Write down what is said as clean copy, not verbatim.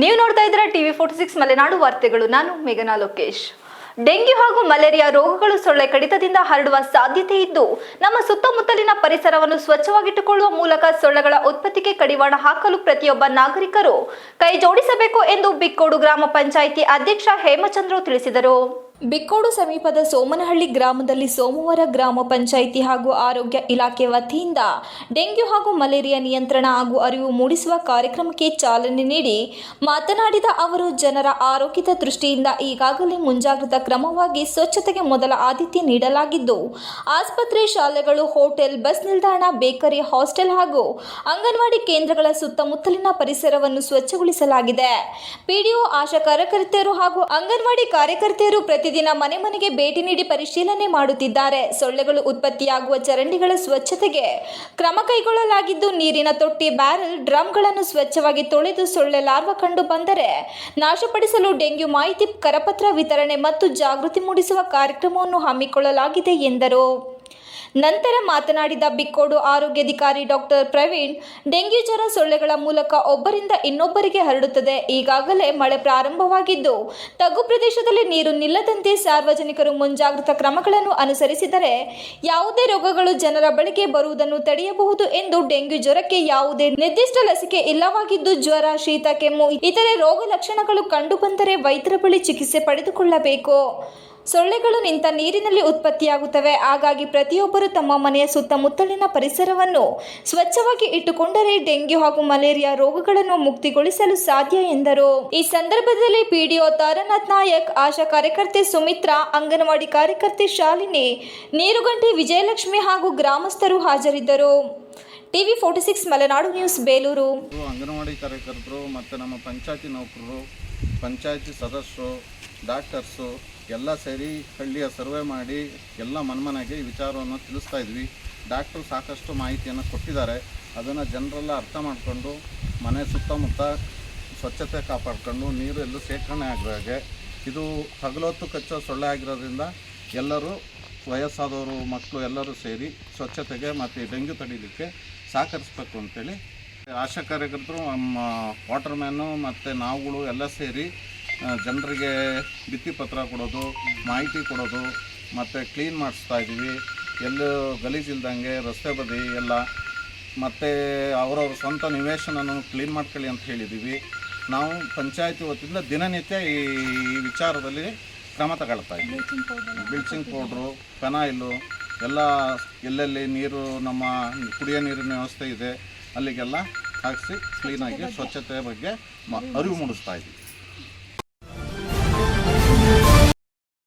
ನೀವು ನೋಡ್ತಾ ಇದ್ದೀರಾ ಟಿವಿ 46 ಮಲೆನಾಡು ವಾರ್ತೆಗಳು. ನಾನು ಮೇಘನಾ ಲೋಕೇಶ್. ಡೆಂಗ್ಯೂ ಹಾಗೂ ಮಲೇರಿಯಾ ರೋಗಗಳು ಸೊಳ್ಳೆ ಕಡಿತದಿಂದ ಹರಡುವ ಸಾಧ್ಯತೆ ಇದ್ದು, ನಮ್ಮ ಸುತ್ತಮುತ್ತಲಿನ ಪರಿಸರವನ್ನು ಸ್ವಚ್ಛವಾಗಿಟ್ಟುಕೊಳ್ಳುವ ಮೂಲಕ ಸೊಳ್ಳೆಗಳ ಉತ್ಪತ್ತಿಗೆ ಕಡಿವಾಣ ಹಾಕಲು ಪ್ರತಿಯೊಬ್ಬ ನಾಗರಿಕರು ಕೈ ಜೋಡಿಸಬೇಕು ಎಂದು ಬಿಕ್ಕೋಡು ಗ್ರಾಮ ಪಂಚಾಯಿತಿ ಅಧ್ಯಕ್ಷ ಹೇಮಚಂದ್ರ ತಿಳಿಸಿದರು. ಬಿಕ್ಕೋಡು ಸಮೀಪದ ಸೋಮನಹಳ್ಳಿ ಗ್ರಾಮದಲ್ಲಿ ಸೋಮವಾರ ಗ್ರಾಮ ಪಂಚಾಯಿತಿ ಹಾಗೂ ಆರೋಗ್ಯ ಇಲಾಖೆ ವತಿಯಿಂದ ಡೆಂಗ್ಯೂ ಹಾಗೂ ಮಲೇರಿಯಾ ನಿಯಂತ್ರಣ ಹಾಗೂ ಅರಿವು ಮೂಡಿಸುವ ಕಾರ್ಯಕ್ರಮಕ್ಕೆ ಚಾಲನೆ ನೀಡಿ ಮಾತನಾಡಿದ ಅವರು, ಜನರ ಆರೋಗ್ಯದ ದೃಷ್ಟಿಯಿಂದ ಈಗಾಗಲೇ ಮುಂಜಾಗ್ರತಾ ಕ್ರಮವಾಗಿ ಸ್ವಚ್ಛತೆಗೆ ಮೊದಲ ಆದ್ಯತೆ ನೀಡಲಾಗಿದ್ದು, ಆಸ್ಪತ್ರೆ, ಶಾಲೆಗಳು, ಹೋಟೆಲ್, ಬಸ್ ನಿಲ್ದಾಣ, ಬೇಕರಿ, ಹಾಸ್ಟೆಲ್ ಹಾಗೂ ಅಂಗನವಾಡಿ ಕೇಂದ್ರಗಳ ಸುತ್ತಮುತ್ತಲಿನ ಪರಿಸರವನ್ನು ಸ್ವಚ್ಛಗೊಳಿಸಲಾಗಿದೆ. ಪಿಡಿಒ, ಆಶಾ ಕಾರ್ಯಕರ್ತೆಯರು ಹಾಗೂ ಅಂಗನವಾಡಿ ಕಾರ್ಯಕರ್ತೆಯರು ಪ್ರತಿದಿನ ಮನೆ ಮನೆಗೆ ಭೇಟಿ ನೀಡಿ ಪರಿಶೀಲನೆ ಮಾಡುತ್ತಿದ್ದಾರೆ. ಸೊಳ್ಳೆಗಳು ಉತ್ಪತ್ತಿಯಾಗುವ ಚರಂಡಿಗಳ ಸ್ವಚ್ಛತೆಗೆ ಕ್ರಮ ಕೈಗೊಳ್ಳಲಾಗಿದ್ದು, ನೀರಿನ ತೊಟ್ಟಿ, ಬ್ಯಾರೆಲ್, ಡ್ರಮ್ಗಳನ್ನು ಸ್ವಚ್ಛವಾಗಿ ತೊಳೆದು ಸೊಳ್ಳೆ ಲಾರ್ವಾ ಕಂಡು ಬಂದರೆ ನಾಶಪಡಿಸಲು ಡೆಂಗ್ಯೂ ಮಾಹಿತಿ ಕರಪತ್ರ ವಿತರಣೆ ಮತ್ತು ಜಾಗೃತಿ ಮೂಡಿಸುವ ಕಾರ್ಯಕ್ರಮವನ್ನು ಹಮ್ಮಿಕೊಳ್ಳಲಾಗಿದೆ ಎಂದರು. ನಂತರ ಮಾತನಾಡಿದ ಬಿಕ್ಕೋಡು ಆರೋಗ್ಯಾಧಿಕಾರಿ ಡಾಕ್ಟರ್ ಪ್ರವೀಣ್, ಡೆಂಗ್ಯೂ ಜ್ವರ ಸೊಳ್ಳೆಗಳ ಮೂಲಕ ಒಬ್ಬರಿಂದ ಇನ್ನೊಬ್ಬರಿಗೆ ಹರಡುತ್ತದೆ. ಈಗಾಗಲೇ ಮಳೆ ಪ್ರಾರಂಭವಾಗಿದ್ದು, ತಗ್ಗು ಪ್ರದೇಶದಲ್ಲಿ ನೀರು ನಿಲ್ಲದಂತೆ ಸಾರ್ವಜನಿಕರು ಮುಂಜಾಗ್ರತಾ ಕ್ರಮಗಳನ್ನು ಅನುಸರಿಸಿದರೆ ಯಾವುದೇ ರೋಗಗಳು ಜನರ ಬಳಿಗೆ ಬರುವುದನ್ನು ತಡೆಯಬಹುದು ಎಂದು ಡೆಂಗ್ಯೂ ಜ್ವರಕ್ಕೆ ಯಾವುದೇ ನಿರ್ದಿಷ್ಟ ಲಸಿಕೆ ಇಲ್ಲವಾಗಿದ್ದು, ಜ್ವರ, ಶೀತ, ಕೆಮ್ಮು ಇತರೆ ರೋಗ ಲಕ್ಷಣಗಳು ಕಂಡುಬಂದರೆ ವೈದ್ಯರ ಬಳಿ ಚಿಕಿತ್ಸೆ ಪಡೆದುಕೊಳ್ಳಬೇಕು. ಸೊಳ್ಳೆಗಳು ನಿಂತ ನೀರಿನಲ್ಲಿ ಉತ್ಪತ್ತಿಯಾಗುತ್ತವೆ. ಹಾಗಾಗಿ ಪ್ರತಿಯೊಬ್ಬರು ತಮ್ಮ ಮನೆಯ ಸುತ್ತಮುತ್ತಲಿನ ಪರಿಸರವನ್ನು ಸ್ವಚ್ಛವಾಗಿ ಇಟ್ಟುಕೊಂಡರೆ ಡೆಂಗ್ಯೂ ಹಾಗೂ ಮಲೇರಿಯಾ ರೋಗಗಳನ್ನು ಮುಕ್ತಿಗೊಳಿಸಲು ಸಾಧ್ಯ ಎಂದರು. ಈ ಸಂದರ್ಭದಲ್ಲಿ ಪಿಡಿಒ ತಾರನಾಥ್ ನಾಯಕ್, ಆಶಾ ಕಾರ್ಯಕರ್ತೆ ಸುಮಿತ್ರಾ, ಅಂಗನವಾಡಿ ಕಾರ್ಯಕರ್ತೆ ಶಾಲಿನಿ, ನೀರುಗಂಟಿ ವಿಜಯಲಕ್ಷ್ಮಿ ಹಾಗೂ ಗ್ರಾಮಸ್ಥರು ಹಾಜರಿದ್ದರು. TV 46 Malenadu news, Belur. ಅಂಗನವಾಡಿ ಕಾರ್ಯಕರ್ತರು ಮತ್ತು ನಮ್ಮ ಪಂಚಾಯತಿ ನೌಕರರು, ಪಂಚಾಯತಿ ಸದಸ್ಯರು, ಡಾಕ್ಟರ್ಸು ಎಲ್ಲ ಸೇರಿ ಹಳ್ಳಿಯ ಸರ್ವೆ ಮಾಡಿ ಎಲ್ಲ ಮನೆಗೆ ಈ ವಿಚಾರವನ್ನು ತಿಳಿಸ್ತಾ ಇದ್ವಿ. ಡಾಕ್ಟ್ರು ಸಾಕಷ್ಟು ಮಾಹಿತಿಯನ್ನು ಕೊಟ್ಟಿದ್ದಾರೆ. ಅದನ್ನು ಜನರೆಲ್ಲ ಅರ್ಥ ಮಾಡಿಕೊಂಡು ಮನೆ ಸುತ್ತಮುತ್ತ ಸ್ವಚ್ಛತೆ ಕಾಪಾಡಿಕೊಂಡು ನೀರು ಎಲ್ಲೂ ಶೇಖರಣೆ ಆಗೋ ಹಾಗೆ, ಇದು ಹಗಲೊತ್ತು ಕಚ್ಚೋ ಸೊಳ್ಳೆ ಆಗಿರೋದ್ರಿಂದ ಎಲ್ಲರೂ ವಯಸ್ಸಾದವರು, ಮಕ್ಕಳು ಎಲ್ಲರೂ ಸೇರಿ ಸ್ವಚ್ಛತೆಗೆ ಮತ್ತು ಡೆಂಗ್ಯೂ ತಡೀಲಿಕ್ಕೆ ಸಹಕರಿಸ್ಬೇಕು ಅಂತೇಳಿ ಆಶಾ ಕಾರ್ಯಕರ್ತರು, ವಾಟರ್ ಮ್ಯಾನು ಮತ್ತು ನಾವುಗಳು ಎಲ್ಲ ಸೇರಿ ಜನರಿಗೆ ಭಿತ್ತಿಪತ್ರ ಕೊಡೋದು, ಮಾಹಿತಿ ಕೊಡೋದು ಮತ್ತು ಕ್ಲೀನ್ ಮಾಡಿಸ್ತಾ ಇದ್ದೀವಿ. ಎಲ್ಲೂ ಗಲೀಜಿಲ್ದಂಗೆ ರಸ್ತೆ ಬದಿ ಎಲ್ಲ, ಮತ್ತು ಅವರವ್ರ ಸ್ವಂತ ನಿವೇಶನನ್ನು ಕ್ಲೀನ್ ಮಾಡ್ಕೊಳ್ಳಿ ಅಂತ ಹೇಳಿದ್ದೀವಿ. ನಾವು ಪಂಚಾಯತಿ ವತಿಯಿಂದ ದಿನನಿತ್ಯ ಈ ವಿಚಾರದಲ್ಲಿ ಕ್ರಮ ತಗೊಳ್ತಾ ಇದ್ದೀವಿ. ಬ್ಲೀಚಿಂಗ್ ಪೌಡ್ರು, ಫೆನಾಯಿಲು ಎಲ್ಲ ಎಲ್ಲೆಲ್ಲಿ ನೀರು ನಮ್ಮ ಕುಡಿಯೋ ನೀರಿನ ವ್ಯವಸ್ಥೆ ಇದೆ ಅಲ್ಲಿಗೆಲ್ಲ ಹಾಕಿಸಿ ಕ್ಲೀನಾಗಿ ಸ್ವಚ್ಛತೆ ಬಗ್ಗೆ ಅರಿವು ಮೂಡಿಸ್ತಾ ಇದ್ದೀವಿ.